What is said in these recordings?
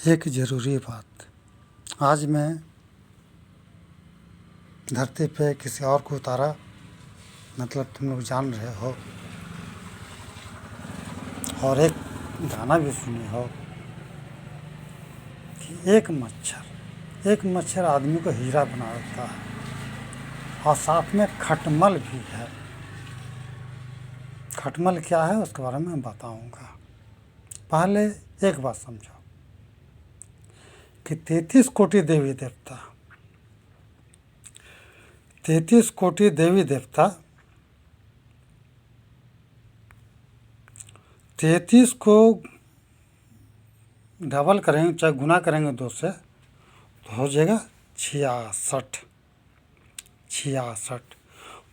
एक ज़रूरी बात। आज मैं धरती पे किसी और को उतारा, मतलब तुम लोग जान रहे हो, और एक गाना भी सुने हो कि एक मच्छर आदमी को हीरा बना देता है, और साथ में खटमल भी है। खटमल क्या है उसके बारे में मैं बताऊंगा। पहले एक बात समझो कि 33 कोटि देवी देवता, 33 कोटि देवी देवता 33 को डबल करेंगे, चाहे गुना करेंगे 2 से, तो हो जाएगा 66। 66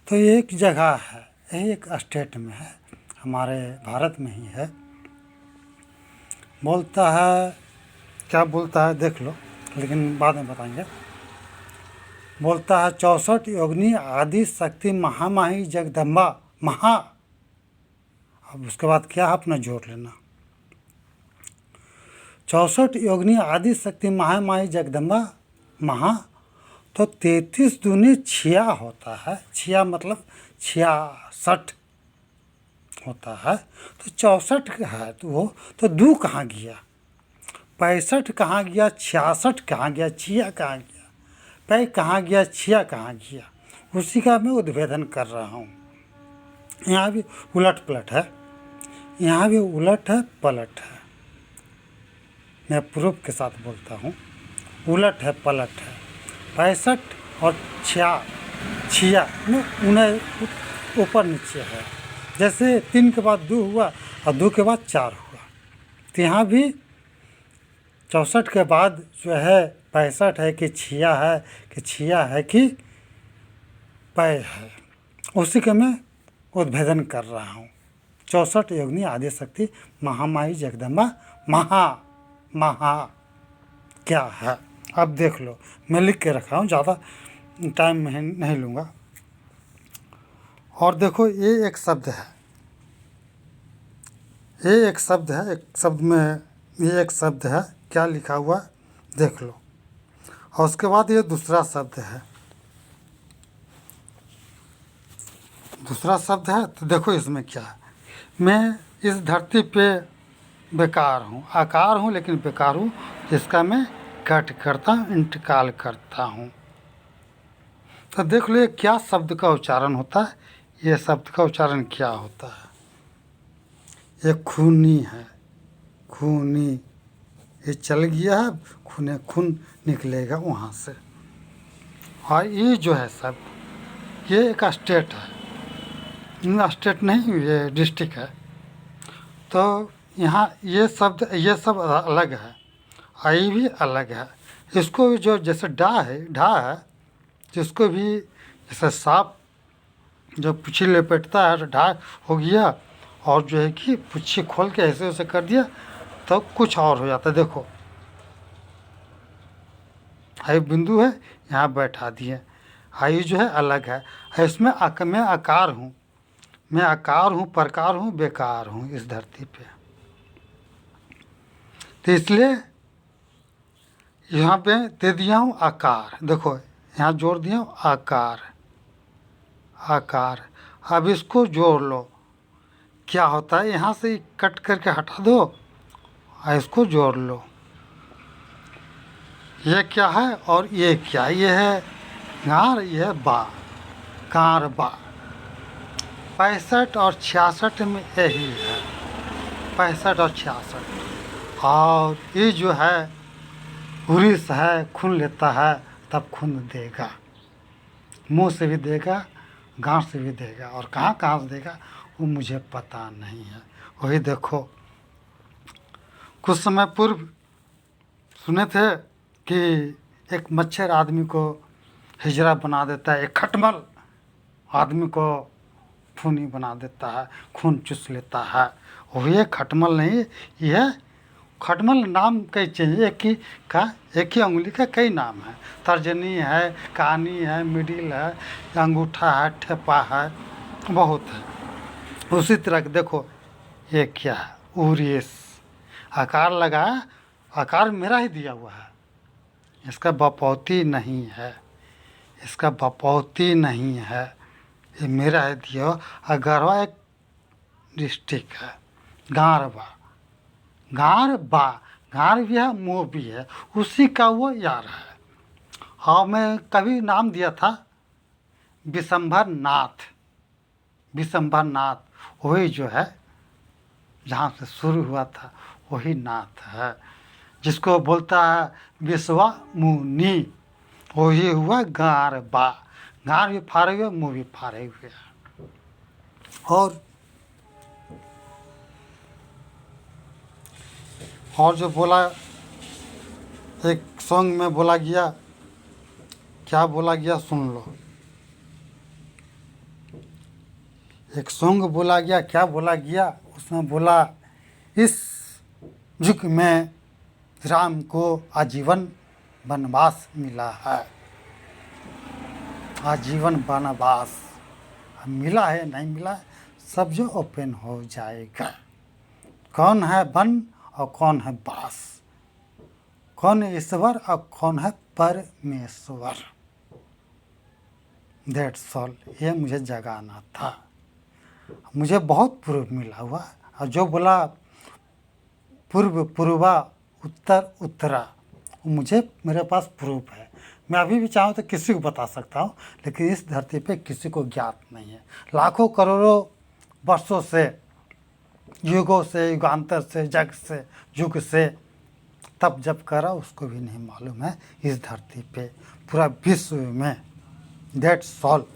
तो एक जगह है, यही एक स्टेट में है, हमारे भारत में ही है। बोलता है, क्या बोलता है देख लो, लेकिन बाद में बताएंगे। बोलता है 64 योगिनी आदि शक्ति महामाही जगदम्बा महा। अब उसके बाद क्या है, अपना जोड़ लेना। 64 योगिनी आदि शक्ति महामाही जगदम्बा महा, तो 33 दूनी 6 होता है। 6 मतलब 66 होता है। तो 64 है तो वो तो 2 कहाँ गया, 65 कहाँ गया, 66 कहाँ गया, 6 कहाँ गया, पै कहाँ गया, 6 कहाँ गया, उसी का मैं उद्भेदन कर रहा हूँ। यहाँ भी उलट पलट है, यहाँ भी उलट है पलट है। मैं प्रूफ के साथ बोलता हूँ, उलट है पलट है। 65 और 6 में उन्हें ऊपर नीचे है। जैसे 3 के बाद 2 हुआ और 2 के बाद 4 हुआ, तो यहाँ भी 64 के बाद जो है 65 है कि 6 है, कि 6 है कि पै है, उसी के मैं उद्भेदन कर रहा हूँ। 64 योगिनी आदि शक्ति महामाई जगदम्बा महा क्या है, अब देख लो। मैं लिख के रखा हूँ, ज़्यादा टाइम नहीं लूँगा। और देखो, ये एक शब्द है, ये एक शब्द है, एक शब्द में ये एक शब्द है, क्या लिखा हुआ देख लो। और उसके बाद ये दूसरा शब्द है, दूसरा शब्द है, तो देखो इसमें क्या है। मैं इस धरती पे बेकार हूँ, आकार हूँ लेकिन बेकार हूँ, जिसका मैं कट करता हूँ, इंतकाल करता हूँ। तो देख लो ये क्या शब्द का उच्चारण होता है, ये शब्द का उच्चारण क्या होता है। ये खूनी है, खूनी, ये चल गया है, खून निकलेगा वहाँ से। और ये जो है शब्द, ये एक स्टेट है, स्टेट नहीं, ये डिस्ट्रिक्ट है। तो यहाँ ये शब्द, ये सब अलग है, आई भी अलग है। इसको भी जो जैसे ढा है, जिसको भी जैसे सांप जो पुच्छी लपेटता है तो ढा हो गया, और जो है कि पुच्छी खोल के ऐसे ऐसे कर दिया तो कुछ और हो जाता है। देखो आई बिंदु है, यहाँ बैठा दिए, आई जो है अलग है। इसमें मैं आकार हूँ, मैं आकार हूँ, प्रकार हूँ, बेकार हूँ इस धरती पे। तो इसलिए यहाँ पे दे दिया हूँ आकार। देखो यहाँ जोड़ दिया हूँ आकार, आकार। अब इसको जोड़ लो, क्या होता है, यहाँ से कट करके हटा दो और इसको जोड़ लो। ये क्या है और ये क्या, ये है गार, ये है बा, कार बा। 65 और 66 में यही है, 65 और 66। और ये जो है उरिस है, खून लेता है तब खून देगा, मुंह से भी देगा, गांठ से भी देगा, और कहाँ कहाँ से देगा वो मुझे पता नहीं है। वही देखो, कुछ समय पूर्व सुने थे कि एक मच्छर आदमी को हिजड़ा बना देता है, एक खटमल आदमी को खूनी बना देता है, खून चूस लेता है। वही खटमल नहीं, यह खटमल नाम कई चीज़, एक ही उंगली का कई नाम है। तर्जनी है, कानी है, मिडिल है, अंगूठा है, ठेपा है, बहुत है। उसी तरह देखो ये क्या है, उरिस, आकार लगाया आकार मेरा ही दिया हुआ है, इसका बपौती नहीं है, इसका बपौती नहीं है, ये मेरा है दिया हुआ। और गढ़वा एक डिस्ट्रिक्ट है, गारबा, गारबा, गार भी है, मोह भी है, उसी का वो यार है। हाँ, मैं कभी नाम दिया था विशंभर नाथ, विशंभर नाथ, वही जो है जहाँ से शुरू हुआ था वही नाथ है, जिसको बोलता है विश्वा मुनि, वही हुआ गारबा। गार भी फाड़े हुए, मुँह भी फाड़े हुए। और जो बोला एक सॉन्ग में बोला गया, क्या बोला गया सुन लो। एक सॉन्ग बोला गया, क्या बोला गया उसमें बोला, इस युग में राम को आजीवन वनवास मिला है, आजीवन वनवास मिला है, नहीं मिला है, सब जो ओपन हो जाएगा। कौन है वन और कौन है वास, कौन है ईश्वर और कौन है परमेश्वर। दैट्स ऑल, ये मुझे जगाना था। मुझे बहुत प्रूफ मिला हुआ, और जो बोला पूर्व पूर्वा उत्तर उत्तरा, मुझे मेरे पास प्रूफ है। मैं अभी भी चाहूँ तो किसी को बता सकता हूँ, लेकिन इस धरती पे किसी को ज्ञात नहीं है। लाखों करोड़ों वर्षों से, युगों से, युगांतर से, जग से, युग से तब जब करा उसको भी नहीं मालूम है इस धरती पे, पूरा विश्व में। That's all.